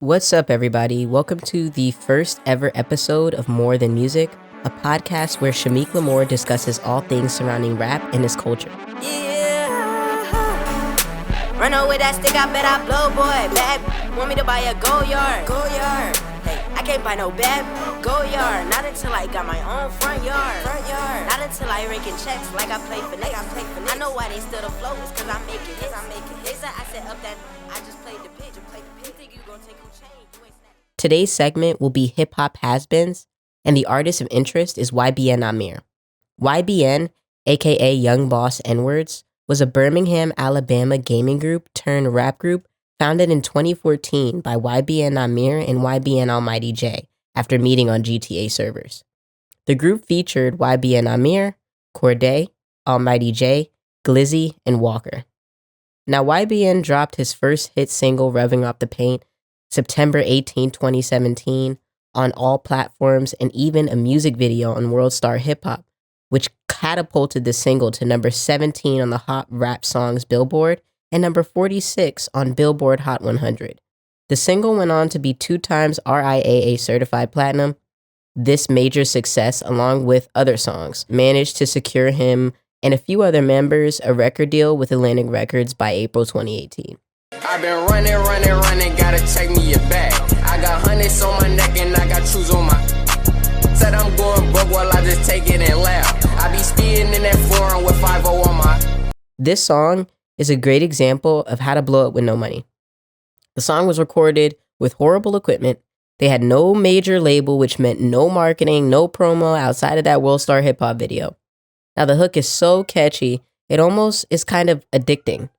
What's up, everybody? Welcome to the first ever episode of More Than Music, a podcast where Shamik Lamore discusses all things surrounding rap and its culture. Yeah. Run over that stick, I bet I blow, boy. Bad, want me to buy a go yard. Go yard. Hey, I can't buy no bad go yard. Not until I got my own front yard. Front yard. Not until I raking checks like I play for next. I know why they still afloat. It's cause I'm making hits. They said I set up that I just played the pitch. You think you gonna take who change? You ain't snapping. Today's segment will be Hip Hop Has-Beens, and the artist of interest is YBN Nahmir. YBN, aka Young Boss N-Words, was a Birmingham, Alabama gaming group turned rap group founded in 2014 by YBN Nahmir and YBN Almighty J after meeting on GTA servers. The group featured YBN Nahmir, Corday, Almighty J, Glizzy, and Walker. Now, YBN dropped his first hit single, Revving Up the Paint, September 18, 2017, on all platforms, and even a music video on World Star Hip Hop, which catapulted the single to number 17 on the Hot Rap Songs Billboard and number 46 on Billboard Hot 100. The single went on to be 2 times RIAA certified platinum. This major success, along with other songs, managed to secure him and a few other members a record deal with Atlantic Records by April 2018. I've been running, gotta check me your bag. I got hundreds on my neck and I got shoes on my. Said I'm going broke while I just take it and laugh. I be speeding in that foreign with 50 on my. This song is a great example of how to blow up with no money. The song was recorded with horrible equipment. They had no major label, which meant no marketing, no promo outside of that World Star Hip Hop video. Now, the hook is so catchy, it almost is kind of addicting,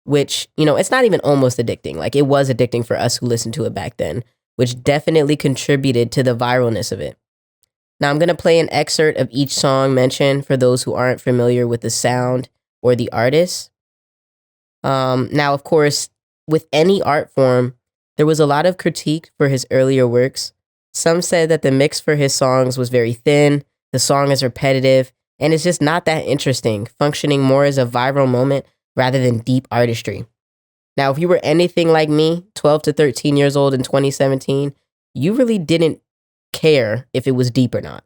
which, it's not even almost addicting. Like, it was addicting for us who listened to it back then, which definitely contributed to the viralness of it. Now, I'm going to play an excerpt of each song mentioned for those who aren't familiar with the sound or the artist. Now, of course, with any art form, there was a lot of critique for his earlier works. Some said that the mix for his songs was very thin, the song is repetitive, and it's just not that interesting, functioning more as a viral moment rather than deep artistry. Now, if you were anything like me, 12 to 13 years old in 2017, you really didn't care if it was deep or not.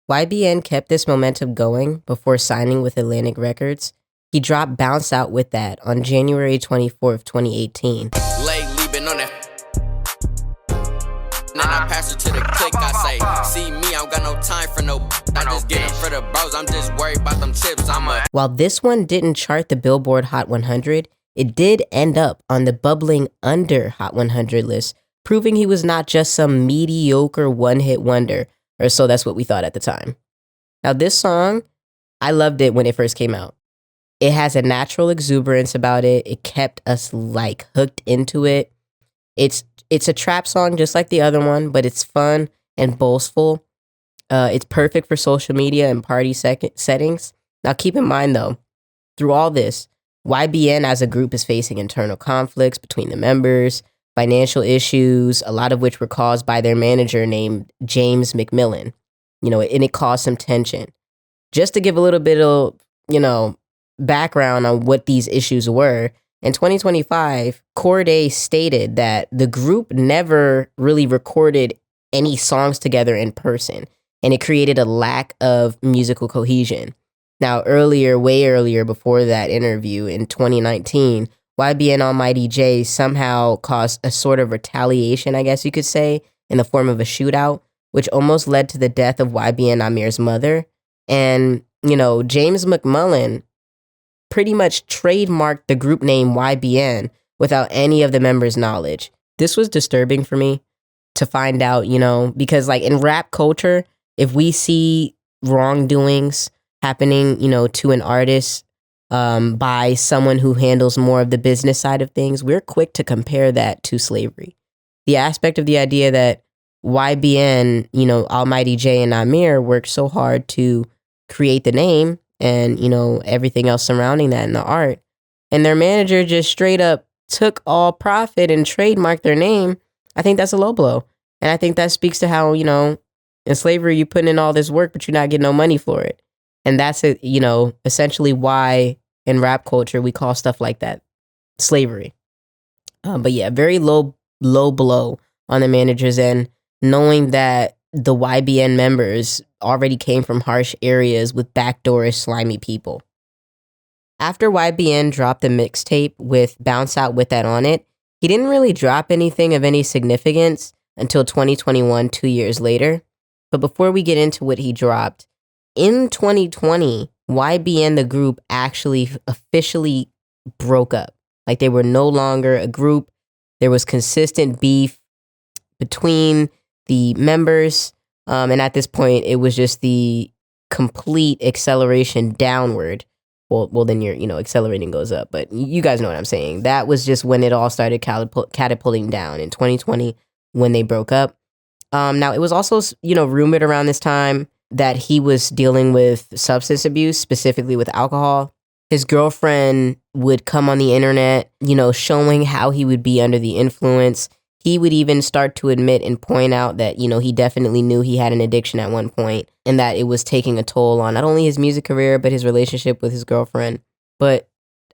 YBN kept this momentum going before signing with Atlantic Records. He dropped Bounce Out with that on January 24th, 2018. Lately been on that. Then I pass it to the click, I say, see me, I don't got no time for no. I just get it for the bros, I'm just worried about them chips. While this one didn't chart the Billboard Hot 100, it did end up on the bubbling under Hot 100 list, proving he was not just some mediocre one-hit wonder, or so that's what we thought at the time. Now, this song, I loved it when it first came out. It has a natural exuberance about it. It kept us hooked into it. It's a trap song just like the other one, but it's fun and boastful. It's perfect for social media and party settings. Now, keep in mind, though, through all this, YBN as a group is facing internal conflicts between the members, financial issues, a lot of which were caused by their manager named James McMillan, and it caused some tension. Just to give a little bit of, background on what these issues were, in 2025, Corday stated that the group never really recorded any songs together in person, and it created a lack of musical cohesion. Now, way earlier, before that interview in 2019, YBN Almighty J somehow caused a sort of retaliation, I guess you could say, in the form of a shootout, which almost led to the death of YBN Nahmir's mother. And, James McMullen pretty much trademarked the group name YBN without any of the members' knowledge. This was disturbing for me to find out, because in rap culture, if we see wrongdoings happening, to an artist by someone who handles more of the business side of things, we're quick to compare that to slavery. The aspect of the idea that YBN, Almighty J and Nahmir worked so hard to create the name and, everything else surrounding that in the art, and their manager just straight up took all profit and trademarked their name, I think that's a low blow. And I think that speaks to how, in slavery, you put in all this work, but you're not getting no money for it. And that's, essentially why in rap culture, we call stuff like that slavery. But yeah, very low low blow on the manager's end, knowing that the YBN members already came from harsh areas with backdoorish, slimy people. After YBN dropped the mixtape with Bounce Out with that on it, he didn't really drop anything of any significance until 2021, 2 years later. But before we get into what he dropped, in 2020, YBN, the group, actually officially broke up. Like, they were no longer a group. There was consistent beef between the members. And at this point, it was just the complete acceleration downward. Well, then your accelerating goes up. But you guys know what I'm saying. That was just when it all started catapulting down in 2020 when they broke up. Now, it was also, rumored around this time that he was dealing with substance abuse, specifically with alcohol. His girlfriend would come on the internet, showing how he would be under the influence. He would even start to admit and point out that, he definitely knew he had an addiction at one point and that it was taking a toll on not only his music career, but his relationship with his girlfriend. But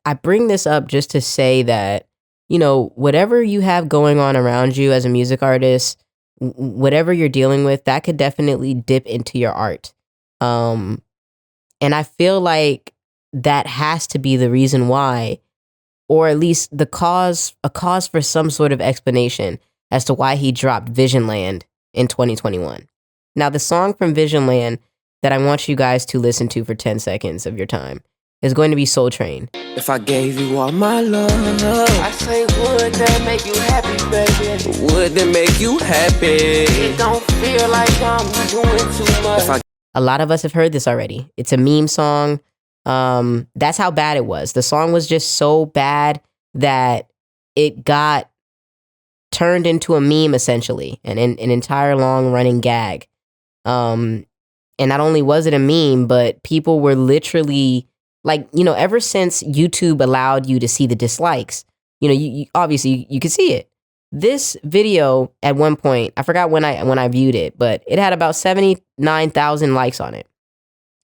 I bring this up just to say that, whatever you have going on around you as a music artist, whatever you're dealing with, that could definitely dip into your art. And I feel like that has to be the reason why, or at least a cause for some sort of explanation as to why he dropped Visionland in 2021. Now, the song from Visionland that I want you guys to listen to for 10 seconds of your time is going to be Soul Train. If I gave you all my love, I say, would that make you happy, baby? Would that make you happy? It don't feel like I'm doing too much. A lot of us have heard this already. It's a meme song. That's how bad it was. The song was just so bad that it got turned into a meme, essentially, and an entire long running gag. And not only was it a meme, but people were literally ever since YouTube allowed you to see the dislikes, you obviously you could see it. This video at one point, I forgot when I viewed it, but it had about 79,000 likes on it.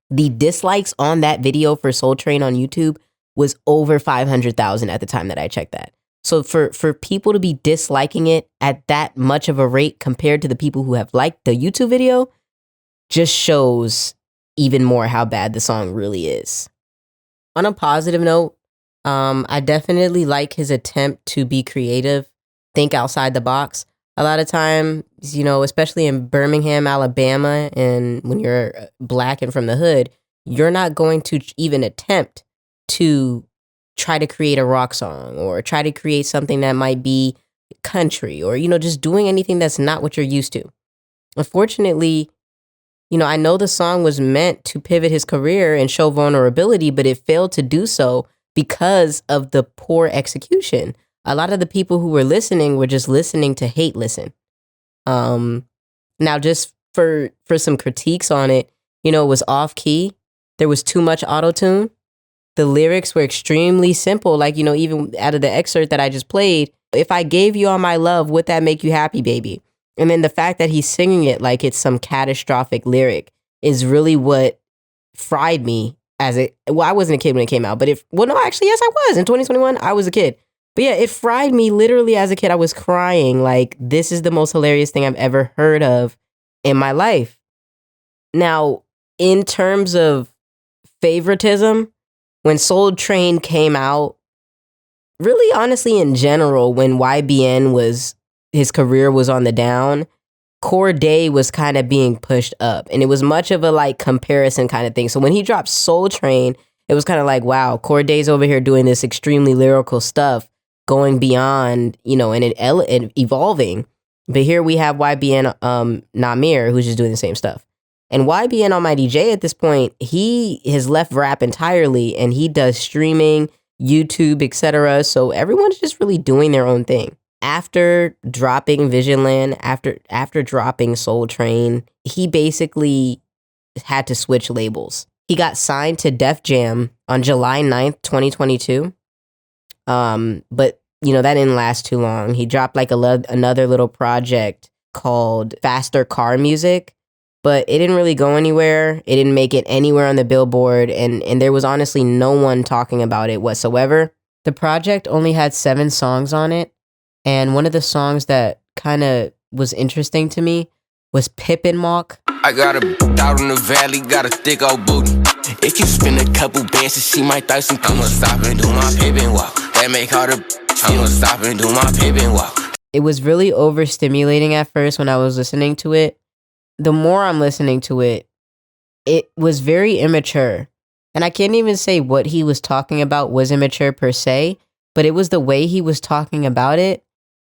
The dislikes on that video for Soul Train on YouTube was over 500,000 at the time that I checked that. So for people to be disliking it at that much of a rate compared to the people who have liked the YouTube video just shows even more how bad the song really is. On a positive note, I definitely like his attempt to be creative, think outside the box. A lot of times, especially in Birmingham, Alabama, and when you're black and from the hood, you're not going to even attempt to try to create a rock song or try to create something that might be country or, just doing anything that's not what you're used to. Unfortunately, I know the song was meant to pivot his career and show vulnerability, but it failed to do so because of the poor execution. A lot of the people who were listening were just listening to hate listen. Now, just for some critiques on it, it was off key. There was too much auto-tune. The lyrics were extremely simple. Even out of the excerpt that I just played, if I gave you all my love, would that make you happy, baby? And then the fact that he's singing it like it's some catastrophic lyric is really what fried me I wasn't a kid when it came out, but yes, I was. In 2021, I was a kid. But yeah, it fried me literally as a kid. I was crying like, this is the most hilarious thing I've ever heard of in my life. Now, in terms of favoritism, when Soul Train came out, really honestly in general, when his career was on the down, Cordae was kind of being pushed up. And it was much of a comparison kind of thing. So when he dropped Soul Train, it was kind of like, wow, Cordae's over here doing this extremely lyrical stuff, going beyond, and evolving. But here we have YBN Nahmir, who's just doing the same stuff. And YBN Almighty J at this point, he has left rap entirely and he does streaming, YouTube, etc. So everyone's just really doing their own thing. After dropping Visionland, after dropping Soul Train, he basically had to switch labels. He got signed to Def Jam on July 9th, 2022. But that didn't last too long. He dropped another little project called Faster Car Music, but it didn't really go anywhere. It didn't make it anywhere on the Billboard, and there was honestly no one talking about it whatsoever. The project only had 7 songs on it, And one of the songs that kind of was interesting to me was Pippin Mock. I got a out in the valley, got a thick old booty. If you spend a couple bands to see my thighs, I'ma stop and do my Pippin walk. That make all the I'ma stop and do my Pippin walk. It was really overstimulating at first when I was listening to it. The more I'm listening to it, it was very immature. And I can't even say what he was talking about was immature per se, but it was the way he was talking about it.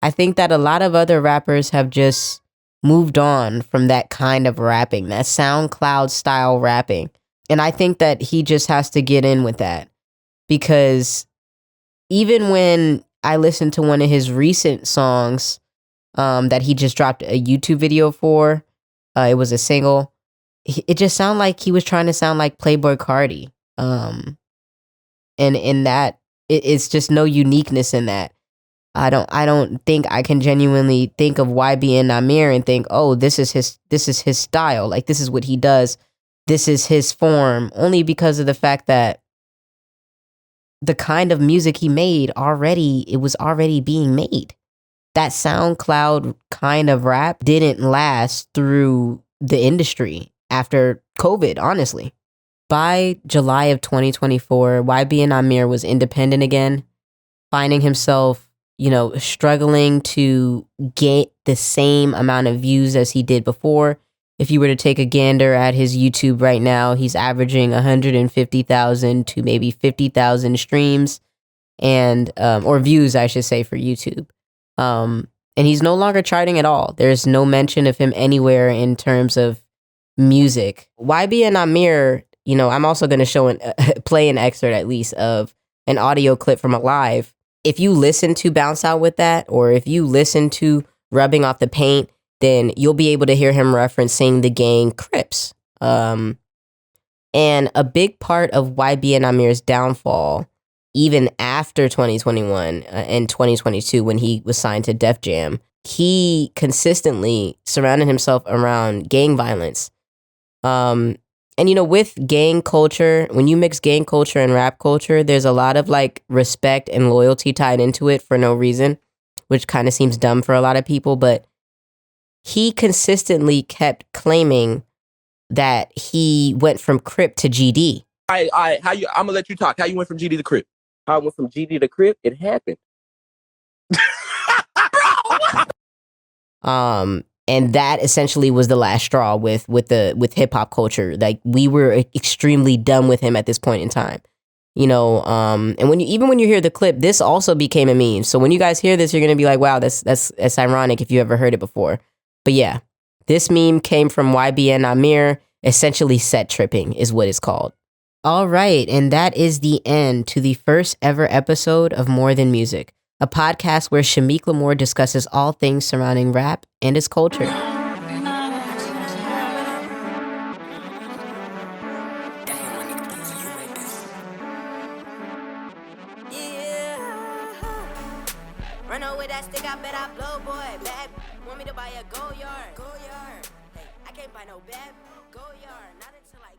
I think that a lot of other rappers have just moved on from that kind of rapping, that SoundCloud style rapping. And I think that he just has to get in with that, because even when I listened to one of his recent songs that he just dropped a YouTube video for, it was a single. It just sounded like he was trying to sound like Playboi Carti. And in that, it's just no uniqueness in that. I don't think I can genuinely think of YBN Nahmir and think, oh, this is his style. Like, this is what he does. This is his form, only because of the fact that the kind of music he made it was already being made. That SoundCloud kind of rap didn't last through the industry after COVID, honestly. By July of 2024, YBN Nahmir was independent again, finding himself, struggling to get the same amount of views as he did before. If you were to take a gander at his YouTube right now, he's averaging 150,000 to maybe 50,000 streams and or views, I should say, for YouTube. And he's no longer charting at all. There's no mention of him anywhere in terms of music. YBN Nahmir, I'm also going to play an excerpt at least of an audio clip from a live. If you listen to Bounce Out with that, or if you listen to Rubbing Off the Paint, then you'll be able to hear him referencing the gang Crips. And a big part of YBN Nahmir's downfall, even after 2021 and 2022, when he was signed to Def Jam, he consistently surrounded himself around gang violence. And with gang culture, when you mix gang culture and rap culture, there's a lot of like respect and loyalty tied into it for no reason, which kind of seems dumb for a lot of people. But he consistently kept claiming that he went from Crip to GD. I'm gonna let you talk. How you went from GD to Crip? How I went from GD to Crip? It happened. And that essentially was the last straw with hip hop culture. Like, we were extremely done with him at this point in time, And when you hear the clip, this also became a meme. So when you guys hear this, you're gonna be like, "Wow, that's ironic if you ever heard it before." But yeah, this meme came from YBN Nahmir. Essentially, set tripping is what it's called. All right, and that is the end to the first ever episode of More Than Music, a podcast where Shamik Lamore discusses all things surrounding rap and its culture. Run over that stick, I bet I blow, boy. Bad, want me to buy a go yard. Hey, I can't buy no bad go yard. Not until I